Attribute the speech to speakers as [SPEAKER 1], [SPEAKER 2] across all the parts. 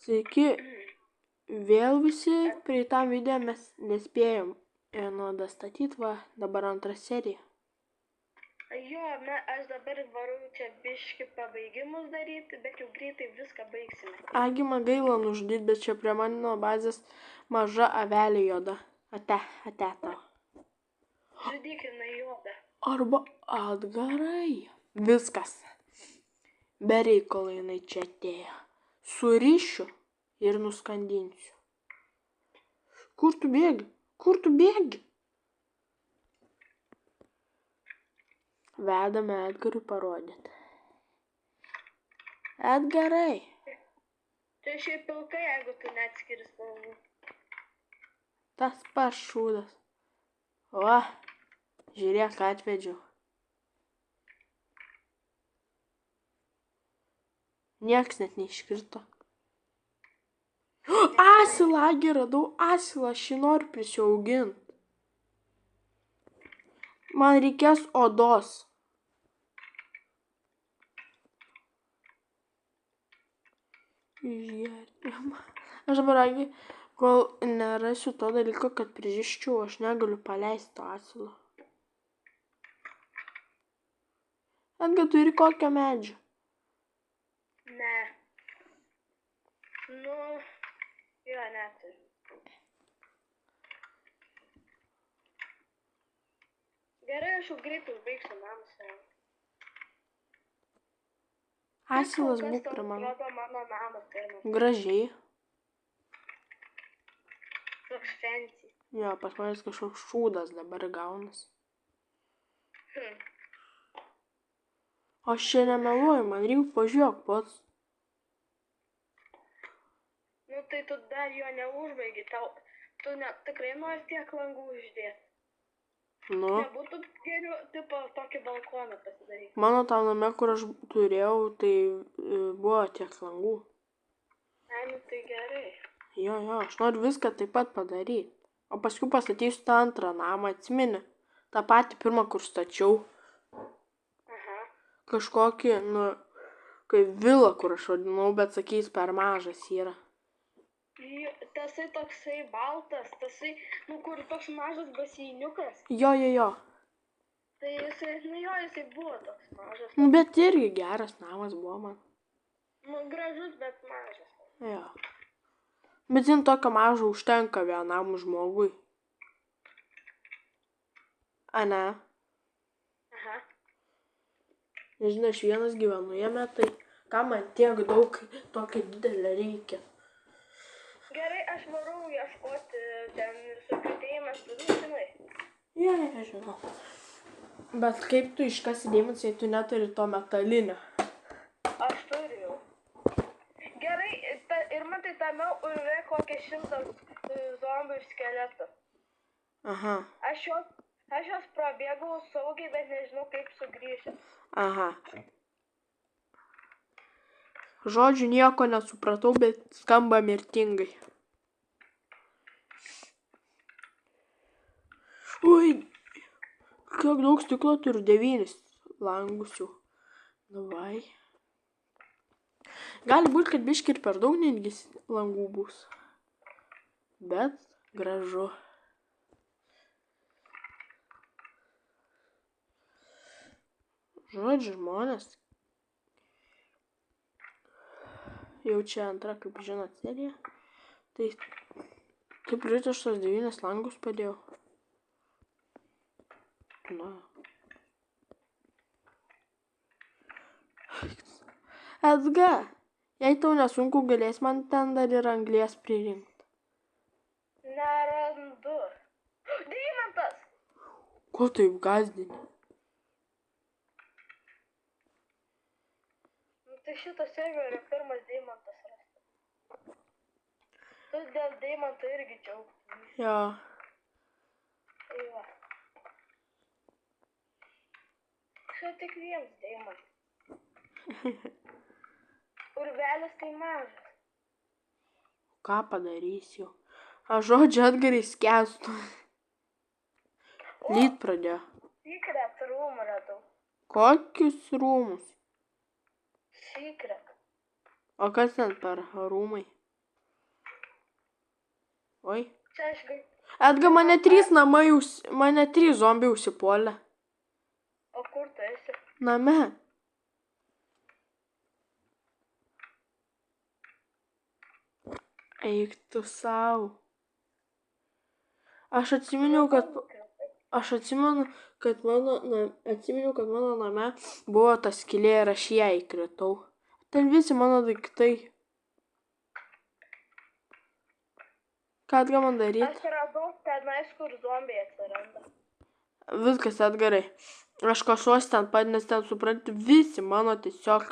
[SPEAKER 1] Sveiki, vėl visi prie tam video mes nespėjom dastatyti, va, dabar antra serija.
[SPEAKER 2] Jo, aš dabar varau čia biški pabaigimus daryti, bet jau greitai viską baigsime.
[SPEAKER 1] Agi man gaila nužudyti, bet čia prie mano bazės maža avelė juoda. Ate tau.
[SPEAKER 2] Žudykime juodą.
[SPEAKER 1] Arba atgarai. Viskas. Be reikalo jinai čia atėjo. Surišiu ir nuskandinsiu. Kur tu bėgi? Kur tu bėgi? Vedame Edgarui parodyti. Edgarai.
[SPEAKER 2] Tai šiaip pilkai, jeigu tu neatskiri spalvų.
[SPEAKER 1] Tas pašūdas. O, žiūrėk, atvedžiau. Nieks net neiškrito. Asilą, radau asilą, aš jį noriu prisiauginti. Man reikės odos. Aš dabar, kol nerasiu to dalyko, kad pririščiau, aš negaliu paleisti to asilo. Edgar, turi kokią medžią?
[SPEAKER 2] Ne. Jo, neturiu. Gerai, aš jau greitai užbaigsiu namus.
[SPEAKER 1] Asilas būk prie mano.
[SPEAKER 2] Mano namas pirmas.
[SPEAKER 1] Gražiai.
[SPEAKER 2] Toks fancy.
[SPEAKER 1] Jo, pas manęs kažkoks šūdas dabar gaunas. Aš čia nemeluoju, man reikia pažiūrėk pats.
[SPEAKER 2] Tai tu dar jo neužbaigi. Tu tikrai nori tiek langų uždėti. Nebūtų geriau, tipo, tokį balkoną pasidaryti.
[SPEAKER 1] Mano tam name, kur aš turėjau, tai buvo tiek langų.
[SPEAKER 2] Tai gerai.
[SPEAKER 1] Jo, aš noriu viską taip pat padaryti. O paskui pastatysiu tą antrą namą, atsimeni. tą patį pirmą, kur stačiau. Kažkokį, kaip vilą, kur aš vadinau, bet sakys, per mažas yra.
[SPEAKER 2] Tasai toksai baltas, tasai, kur toks mažas baseiniukas.
[SPEAKER 1] Jo.
[SPEAKER 2] Tai jisai buvo toks mažas.
[SPEAKER 1] Bet irgi geras namas buvo man.
[SPEAKER 2] Gražus, bet mažas.
[SPEAKER 1] Jo. Bet zin, tokio mažo užtenka vienam žmogui. Ane? Nežinau, aš vienas gyvenu jame, tai ką man tiek daug tokio didelio reikia.
[SPEAKER 2] Gerai, aš varau ieškoti ten visokių deimantų, turiu, žinai.
[SPEAKER 1] Jo, žinau. Bet kaip tu iškasi deimantus, jei tu neturi to metalinio?
[SPEAKER 2] Aš turiu. Gerai, ir man tai tame urve kokie 100 zombių ir skeletų.
[SPEAKER 1] Aha.
[SPEAKER 2] Aš jos prabėgau saugiai, bet nežinau kaip sugrįžti.
[SPEAKER 1] Aha. Žodžiu, nieko nesupratau, bet skamba mirtingai. Oi, kiek daug stiklo turiu, 9 langus jau. Davai. Gali būti, kad biški ir per daug netgi langų bus. Bet gražu. Žodžiu, žmonės. Jau čia antra, kaip žinot, serija. Tai kaip žiūrėti, aš tos 9 langus padėjau. Edgar, jei tau nesunku, galės man ten dar ir anglies pririnkti.
[SPEAKER 2] Nerandu. Deimantas!
[SPEAKER 1] Ko taip gazdini?
[SPEAKER 2] Tai šito serverio pirmas deimantas rastas. Tu dėl deimanto irgi džiaugtum.
[SPEAKER 1] Jo.
[SPEAKER 2] Tai va. Čia tik vienas deimantas. Urvelis tai mažas.
[SPEAKER 1] Ką padarysiu? Aš žodžiu Edgarai skęstu. Lyt pradėjo.
[SPEAKER 2] Secret room radau.
[SPEAKER 1] Kokius rūmus?
[SPEAKER 2] Secret.
[SPEAKER 1] O kas ten per rūmai? Oi.
[SPEAKER 2] Čia aš gai.
[SPEAKER 1] Edgar, mane 3 zombiai užsipuolė.
[SPEAKER 2] O kur tu esi?
[SPEAKER 1] Name. Eik tu savo. Aš atsimenu, kad mano name buvo ta skylė ir aš ją įkritau. Ten visi mano daiktai. Ką Edgar man daryti?
[SPEAKER 2] Aš radau tenais, kur zombiai atsiranda.
[SPEAKER 1] Viskas, Edgarai. Aš kažuos ten pat, nes ten supranti, visi mano tiesiog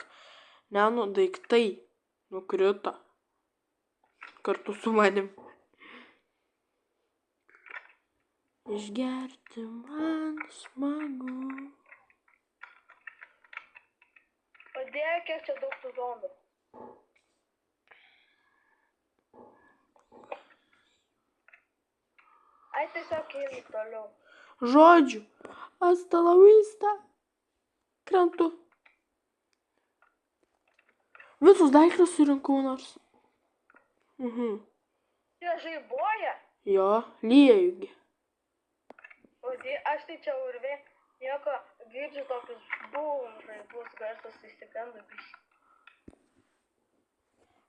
[SPEAKER 1] daiktai nukrito. Kartu su manim. Išgerti man smagu.
[SPEAKER 2] O Dieve, kiek čia daug tų zombių. Ai, tiesiog einu toliau.
[SPEAKER 1] Žodžiu, hasta la vista. Krentu. Visus daiktus surinkau nors.
[SPEAKER 2] Jie žaibuoja?
[SPEAKER 1] Jo, lyja jugi.
[SPEAKER 2] O aš tai čia urvė, nieko girdžiu tokius žaibus garsus įsigandu biškį.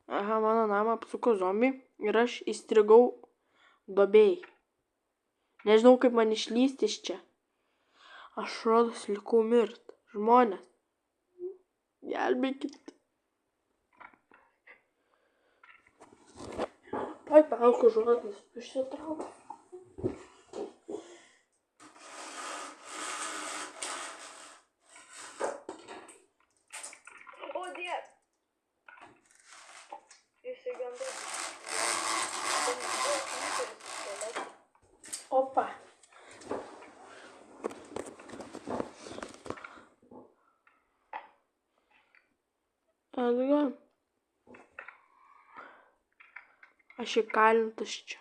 [SPEAKER 1] Aha, mano namą apsuko zombiai ir aš įstrigau duobėj. Nežinau, kaip man išlysti iš čia. Aš rodos likau mirt. Žmonės. Gelbėkit. Oi, palauk, žodis išsitraukiu.
[SPEAKER 2] O Dieve. Įsigandau.
[SPEAKER 1] Opa. Edgar. Aš įkalintas čia.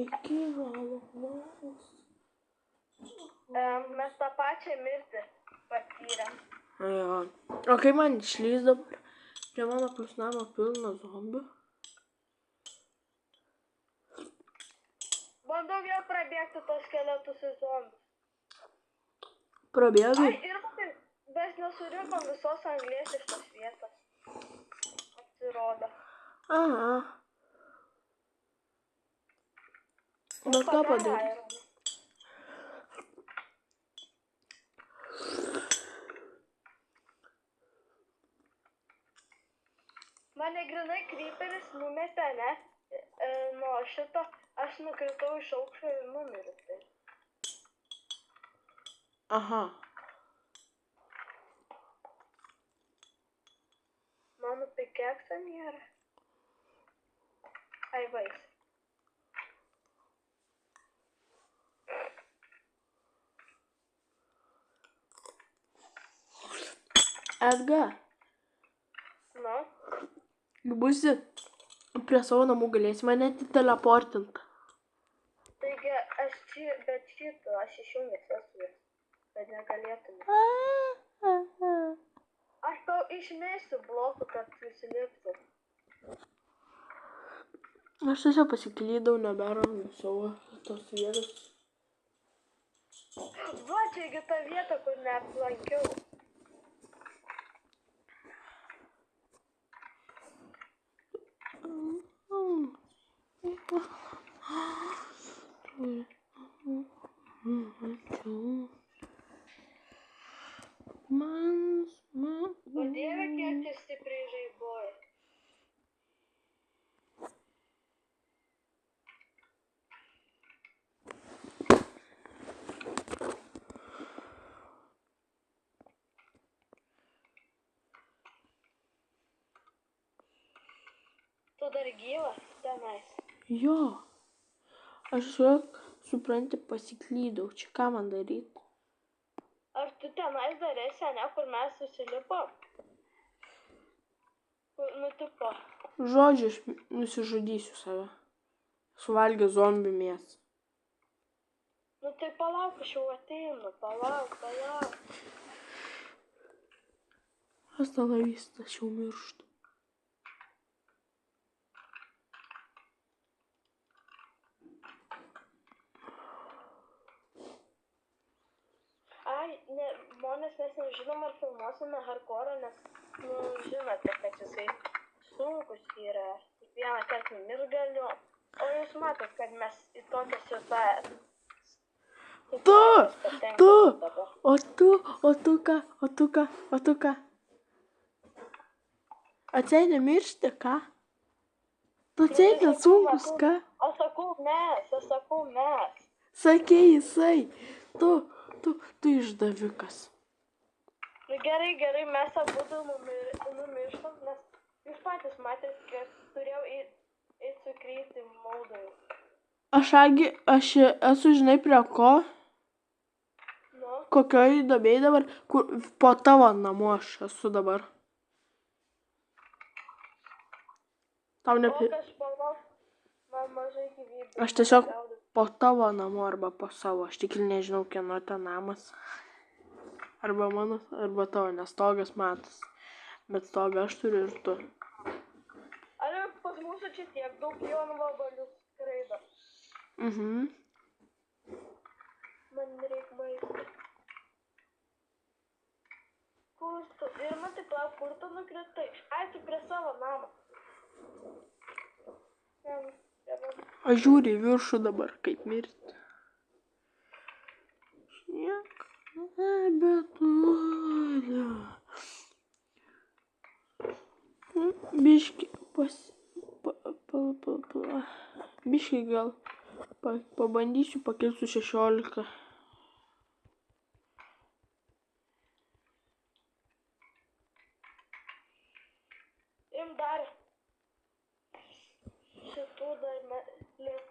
[SPEAKER 1] Iki valandos.
[SPEAKER 2] Mes tą pačią mirtį patyrėm.
[SPEAKER 1] Jo. O kaip man išlys dabar? Prie mano plus namo pilna zombių.
[SPEAKER 2] Bandau vėl prabėgti tos skeletus į zombius.
[SPEAKER 1] Prabėgai?
[SPEAKER 2] Ai, ir matai, mes nesurinkom visos anglies iš tos vietos. Atsirodo.
[SPEAKER 1] Aha. Bet ką padaryti?
[SPEAKER 2] Mane grinai kryperis numetė, ne? Nuo šito aš nukritau iš aukščio ir numiriu. Tai.
[SPEAKER 1] Aha.
[SPEAKER 2] Mano pikeksą nėra. Ai, vais.
[SPEAKER 1] Edgar.
[SPEAKER 2] Nu?
[SPEAKER 1] Būsi prie savo namų, galėsi mane teleportint.
[SPEAKER 2] Taigi, bet šito aš išjungęs esu, kad negalėtume. Aš tau išmėsiu blokų, kad susilipsi.
[SPEAKER 1] Aš tiesiog pasiklydau, neberandu savo tos vietos.
[SPEAKER 2] Va, čiagi ta vieta, kur neaplankiau. O Dieve, kiek tai stipriai žaibuoja. Tu dar gyvas tenais?
[SPEAKER 1] Jo. Aš tiesiog, supranti, pasiklydau. Čia ką man daryti?
[SPEAKER 2] Ar tu tenais dar esi, ne, kur mes susilipom? Nu, tipo.
[SPEAKER 1] Žodžiu, aš nusižudysiu save. Suvalgė zombių mėsą.
[SPEAKER 2] Nu, tai palauk, aš jau ateinu. Palauk.
[SPEAKER 1] Hasta la vista, aš jau mirštu.
[SPEAKER 2] Ai, ne, žmonės mes nežinom, ar filmuosime hardcore, nes, nu, žinote, kad jisai sunkus yra. Kiekvieną kartą numirt galiu. O jūs matot, kad mes į tokią situaciją.
[SPEAKER 1] O tu ką? Atseit nemiršti, ką? Tu atseit nesunkus, ką?
[SPEAKER 2] Aš sakau mes.
[SPEAKER 1] Sakei jisai. Tu išdavikas.
[SPEAKER 2] Nu, gerai, mes abudu numirštam, nes jūs patys matėt, kad turėjau eiti su Krysti Moldai.
[SPEAKER 1] Aš esu, žinai, prie ko?
[SPEAKER 2] Nu?
[SPEAKER 1] Kokioj duobėj dabar, kur po tavo namu aš esu dabar. Tau nepi...
[SPEAKER 2] O kas palauk, man mažai gyvybė.
[SPEAKER 1] Aš tiesiog po tavo namu arba po savo, aš tik nežinau, kieno ten namas. Arba mano, arba tavo, nes stogas matas. Bet stogą aš turiu ir tu.
[SPEAKER 2] Ar pas mūsų čia tiek daug jonų vabalių skraido? Man reikia maisto. Kur tu? Ir man taip lauk, kur tu nukritai? Ai, tu prie savo namą.
[SPEAKER 1] Aš žiūriu į viršų dabar, kaip mirti. Šiek nebeturiu. Biški Biški gal pabandysiu pakilti su 16.
[SPEAKER 2] Im dar. Šitų dar lik.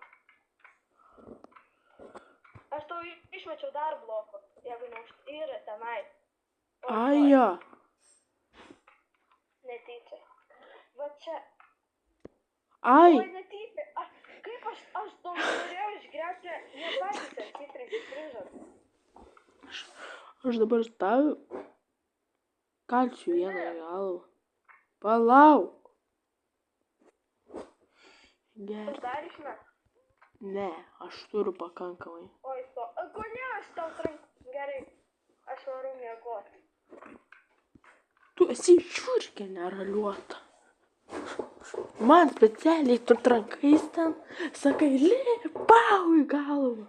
[SPEAKER 2] Aš tau išmečiau dar blokų, jeigu yra tenai.
[SPEAKER 1] Ai, jo.
[SPEAKER 2] Netyčia. Va čia.
[SPEAKER 1] Ai.
[SPEAKER 2] Oi, netyčia. Kaip aš tau norėjau išgręžti, jie patys atsitrys kryžas.
[SPEAKER 1] Aš dabar tau kalsiu vieną galvą. Palauk. Gerai.
[SPEAKER 2] Dar išmet?
[SPEAKER 1] Ne, aš turiu pakankamai.
[SPEAKER 2] Oi, kodėl aš tau gerai, aš varu miegoti.
[SPEAKER 1] Tu esi žiurkė neraliuota. Man specialiai tu trankais ten, sakai, lipau į galvą.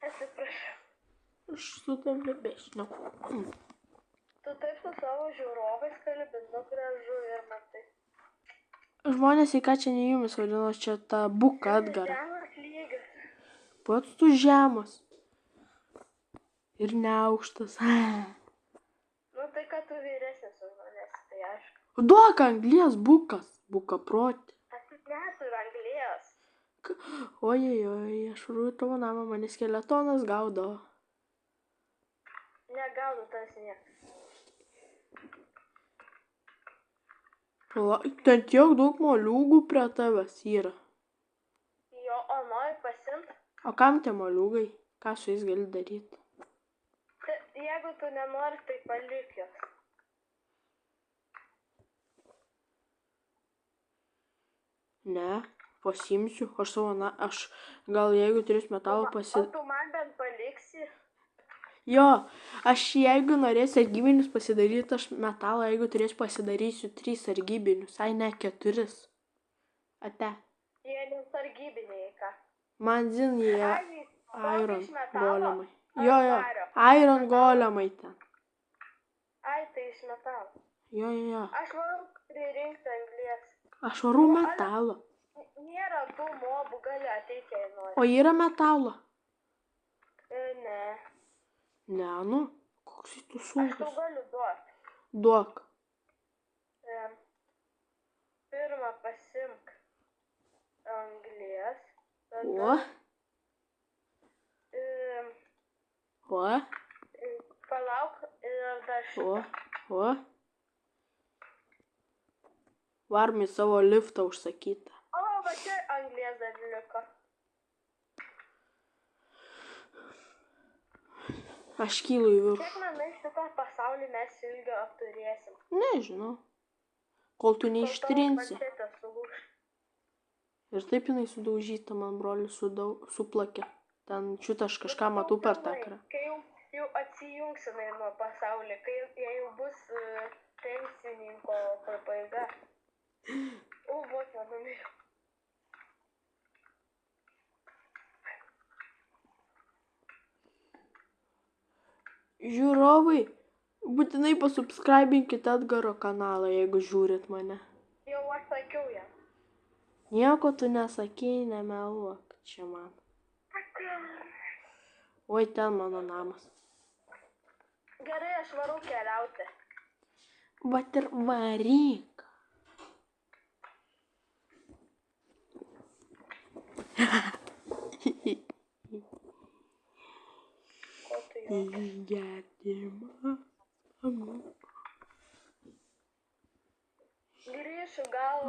[SPEAKER 2] Atsiprašau.
[SPEAKER 1] Aš su tam nebešneku.
[SPEAKER 2] Tu taip su savo žiūrovais kalbi, gražu ir matai.
[SPEAKER 1] Žmonės į ką čia nejumis vadino, čia tą buką Edgarą.
[SPEAKER 2] Žemas lygas.
[SPEAKER 1] Pats tu žemas. Ir neaukštas.
[SPEAKER 2] Nu tai, kad tu vyresnis už manęs, tai aišku.
[SPEAKER 1] Duok anglies bukas, buka proti.
[SPEAKER 2] Aš neturiu anglies.
[SPEAKER 1] Ojej, aš rūju tavo namą, mane skeletonas gaudavo.
[SPEAKER 2] Negaudu tas niekas.
[SPEAKER 1] Ten tiek daug moliūgų prie tavęs yra.
[SPEAKER 2] Jo, o nori pasimt?
[SPEAKER 1] O kam tie moliūgai? Ką su jais gali daryti?
[SPEAKER 2] Jeigu tu nenori, tai palik jos.
[SPEAKER 1] Ne, pasimsiu. Aš gal jeigu turės metalo
[SPEAKER 2] O tu man bent paliksi?
[SPEAKER 1] Jo, aš jeigu norėsiu sargybinius pasidaryti, aš metalą, jeigu turėsiu pasidarysiu 3 sargybinius, ai ne 4. Ate.
[SPEAKER 2] Jie ne sargybiniai, ką?
[SPEAKER 1] Man zin, jie iron golemai. Jo,
[SPEAKER 2] vario?
[SPEAKER 1] iron golemai ten.
[SPEAKER 2] Ai, tai iš metalo.
[SPEAKER 1] Jo.
[SPEAKER 2] Aš varu pririnkti anglies.
[SPEAKER 1] Aš varu metalo.
[SPEAKER 2] Nėra tų mobų, gali ateiti, jei nori.
[SPEAKER 1] O yra metalo?
[SPEAKER 2] Ne.
[SPEAKER 1] Ne, nu, koks tu
[SPEAKER 2] Aš
[SPEAKER 1] sunkus.
[SPEAKER 2] tau galiu duoti.
[SPEAKER 1] Duok.
[SPEAKER 2] Pirmą pasimk anglies.
[SPEAKER 1] O?
[SPEAKER 2] Palauk ir dar šitą.
[SPEAKER 1] O? Varom į savo liftą užsakytą.
[SPEAKER 2] O, va čia anglies dar liko.
[SPEAKER 1] Aš kylu į viršų.
[SPEAKER 2] Kiek manai šitą pasaulį mes ilgio apturėsim?
[SPEAKER 1] Nežinau. Kol tu
[SPEAKER 2] Kol tavo
[SPEAKER 1] neištrinsi.
[SPEAKER 2] planšetė sulūš.
[SPEAKER 1] Ir taip jinai sudaužyta, man brolis suplakė. Ten čiut aš kažką matau per tą ekraną.
[SPEAKER 2] Kai jau atsijungs jinai nuo pasaulio, kai jau bus pensininko pabaiga. Vos nenumiriau.
[SPEAKER 1] Žiūrovai, būtinai pasubscribinkite Edgaro kanalą, jeigu žiūrit mane.
[SPEAKER 2] Jau aš sakiau ją.
[SPEAKER 1] Nieko tu nesakei, nemeluok čia man. Oi, ten mano namas.
[SPEAKER 2] Gerai, aš varau keliauti.
[SPEAKER 1] Vat ir varyk.
[SPEAKER 2] Ko tu jau?
[SPEAKER 1] Išgertimą.
[SPEAKER 2] Grįšiu gal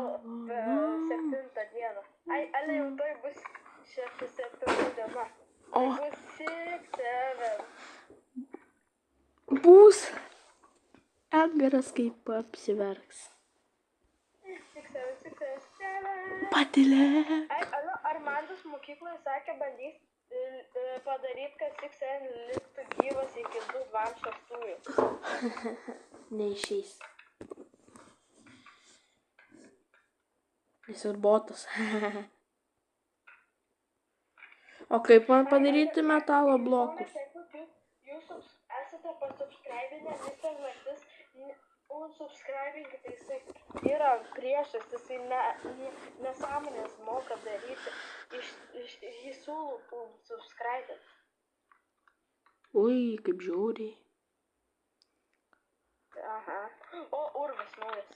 [SPEAKER 2] 7 dieną. Ale jau toj bus 7 diena. Tai bus 6-7.
[SPEAKER 1] Bus. Edgaras kaip apsiverks.
[SPEAKER 2] 6-7.
[SPEAKER 1] Patylėk.
[SPEAKER 2] Ar Mantas mokykloje sakė, bandys padaryti, kad 6-7 liktų gyvas iki 2-6.
[SPEAKER 1] Neišeis. Jis ir botas. O kaip man padaryti metalo blokus?
[SPEAKER 2] Jūs esate pasubscribinę Mr. Naktis, unsubscribinkite, jisai yra priešas, jisai nesąmonės moka daryti. Jis siūlo subscribinti.
[SPEAKER 1] Ui, kaip žiauriai.
[SPEAKER 2] Aha. O, urvas naujas.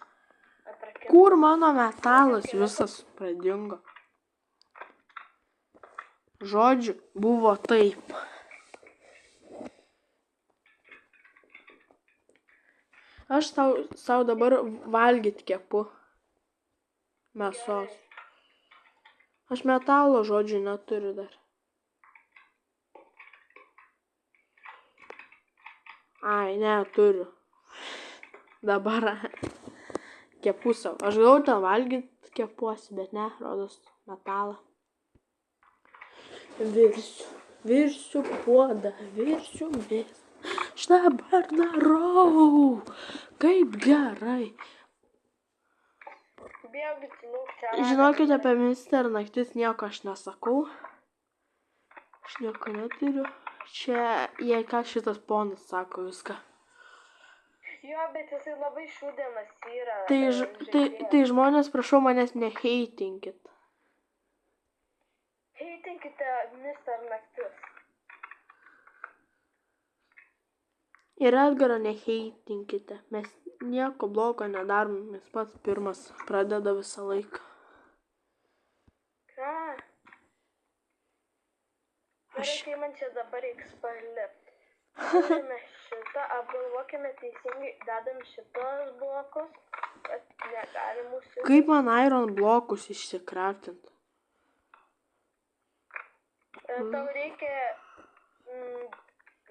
[SPEAKER 2] Atrakintas.
[SPEAKER 1] Kur mano metalas visas pradingo? Žodžiu, buvo taip. Aš sau dabar valgyt kepu. Mėsos. Aš metalo, žodžiu, neturiu dar. Ai, neturiu. Dabar kepu savo. Aš galiu ten valgyt kepuosi, bet ne, rodos metalą. Virsiu puodą, virsiu mėsą. Aš dabar darau. Kaip gerai. Žinokite, apie Mr. Naktis nieko aš nesakau. Aš nieko neturiu. Čia, jei ką, šitas ponas sako viską.
[SPEAKER 2] Jo, bet jisai labai šūdienas yra.
[SPEAKER 1] Tai žmonės, prašau, manęs neheitinkit.
[SPEAKER 2] Heitinkite Mr. Naktis.
[SPEAKER 1] Ir Edgarą neheitinkite. Mes nieko blogo nedarom, mes pats pirmas pradeda visą laiką.
[SPEAKER 2] Ką? Gerai, kai man čia dabar reiks palipti. Turime šitą, apgalvokime teisingai, dedam šitos blokus, kad negalim užsikrauti.
[SPEAKER 1] Kaip man iron blokus išsikraftinti?
[SPEAKER 2] Tau reikia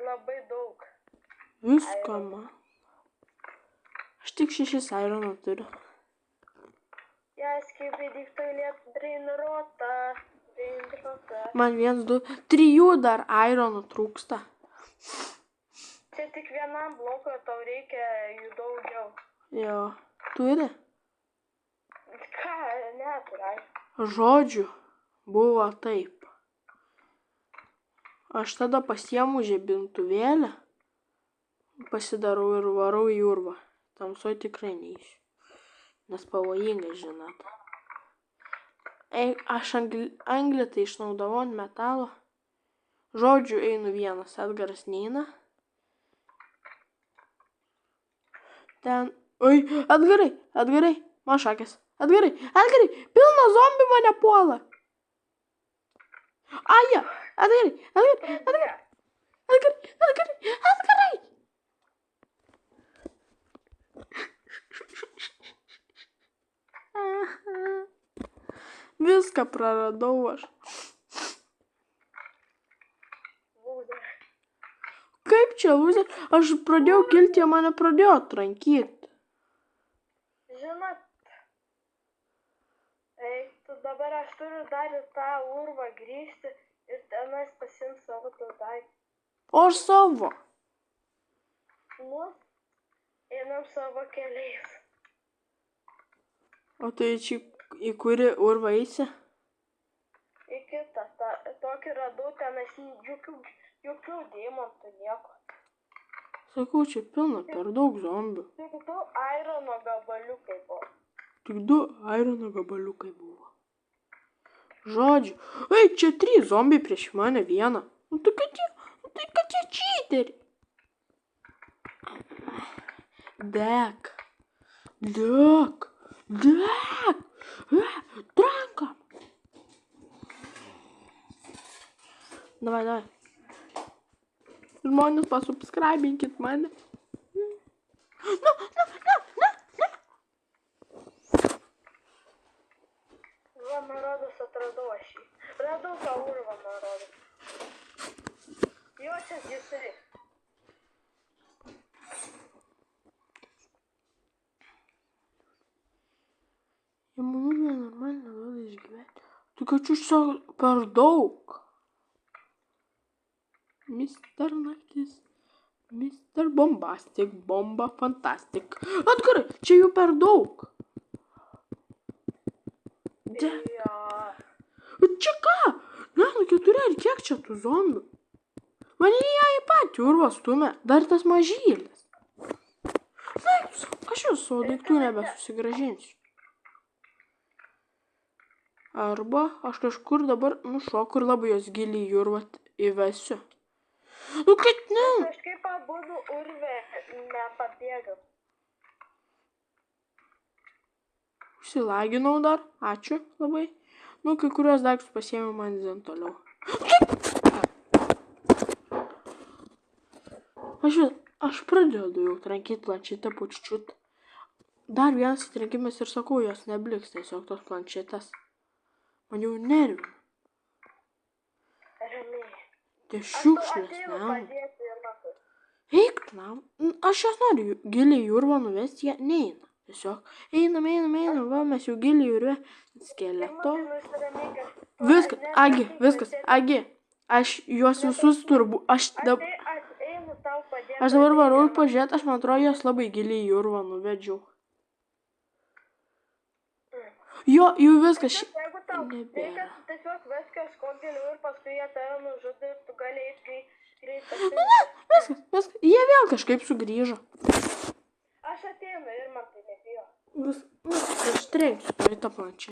[SPEAKER 2] labai daug.
[SPEAKER 1] Viską man. Aš tik 6 irono turiu.
[SPEAKER 2] Jas kaip įdiktai liet treniruota.
[SPEAKER 1] Man 1, 2, 3 dar ironų trūksta.
[SPEAKER 2] Čia tik vienam blokui, tau reikia jų daugiau.
[SPEAKER 1] Jo. Turi?
[SPEAKER 2] Ką, neturi.
[SPEAKER 1] Žodžiu, buvo taip. Aš tada pasiemu žibintuvėlę, pasidarau ir varau į urvą. Tamsoj tikrai neišiu. Nes pavojinga, žinot. Aš anglį tai išnaudavau ant metalo. Žodžiu, einu vienas, Edgaras neina. Ten... Oi, Edgarai, man šakės. Edgarai, pilna zombių mane puola. Aja, Edgarai. Viską praradau aš. Kaip kaip čia, lūzė? Aš pradėjau kilti, jie mane pradėjo trankyti.
[SPEAKER 2] Žinot, dabar aš turiu dar į tą urvą grįžti ir tenais pasiimti savo daiktą.
[SPEAKER 1] O aš savo.
[SPEAKER 2] Nu, einam savo keliais.
[SPEAKER 1] O tai čia į kurį urvą eisi?
[SPEAKER 2] Į kitą. Tokį radau tenais jokių deimantų, nieko.
[SPEAKER 1] Sakau, čia pilna per daug zombių.
[SPEAKER 2] Tik 2 airono gabaliukai buvo.
[SPEAKER 1] Tik 2 airono gabaliukai buvo. Žodžiu. Ei, čia 3 zombiai prieš mane vieną. Nu tai kad jie čyteriai. Dek. Trankam. Davai. Žmonės pasubscribinkit mane. Na.
[SPEAKER 2] Va, man rodos, atradau aš jį. Radau tą urvą, man rodos. Jo, čia jisai.
[SPEAKER 1] Jie manus nenormaliai neduoda išgyventi. Tu kad čia per daug. Mister Naktis. Mister Bombastic. Bomba Fantastic. Atkarai, čia jų per daug.
[SPEAKER 2] Jo.
[SPEAKER 1] Čia ką? Ne, 4 ar kiek čia tų zombių? Mane jie į patį urvą stumia. Dar tas mažylis. Aš jau savo daiktų nebesusigrąžinsiu. Arba aš kažkur dabar nušoku ir labai jos giliai į urvą įvesiu. Nu kad ne.
[SPEAKER 2] Kažkaip abudu urvė nepabėgam.
[SPEAKER 1] Užsilaginau dar. Ačiū labai. Nu, kai kurios daiktus pasiėmiau man dzen toliau. Aš pradedu jau trankyti planšetę po čiut. Dar vienas įtrenkimas ir sakau, jos nebliks tiesiog tos planšetės. Man jau nervina.
[SPEAKER 2] Ramiai.
[SPEAKER 1] Tai šiukšlės, ne? Eik, na. Aš jas noriu giliai į urvą nuvesti, jie neina. Tiesiog einam, va, mes jau giliai į urvę. Skeleto. Viskas, Agi. Aš juos visus turbu. Aš dabar varau pažiūrėti, aš man atrodo, jos labai giliai į urvą nuvedžiau. Jo, jau viskas.
[SPEAKER 2] Jeigu tau reikia, tiesiog viskas, ko giliau ir paskui jie tave nužudė ir tu galėjai greitai.
[SPEAKER 1] Viskas. Jie vėl kažkaip sugrįžo.
[SPEAKER 2] Aš ateinu ir man tai nebijo.
[SPEAKER 1] Aš trenksiu į tą planšetę.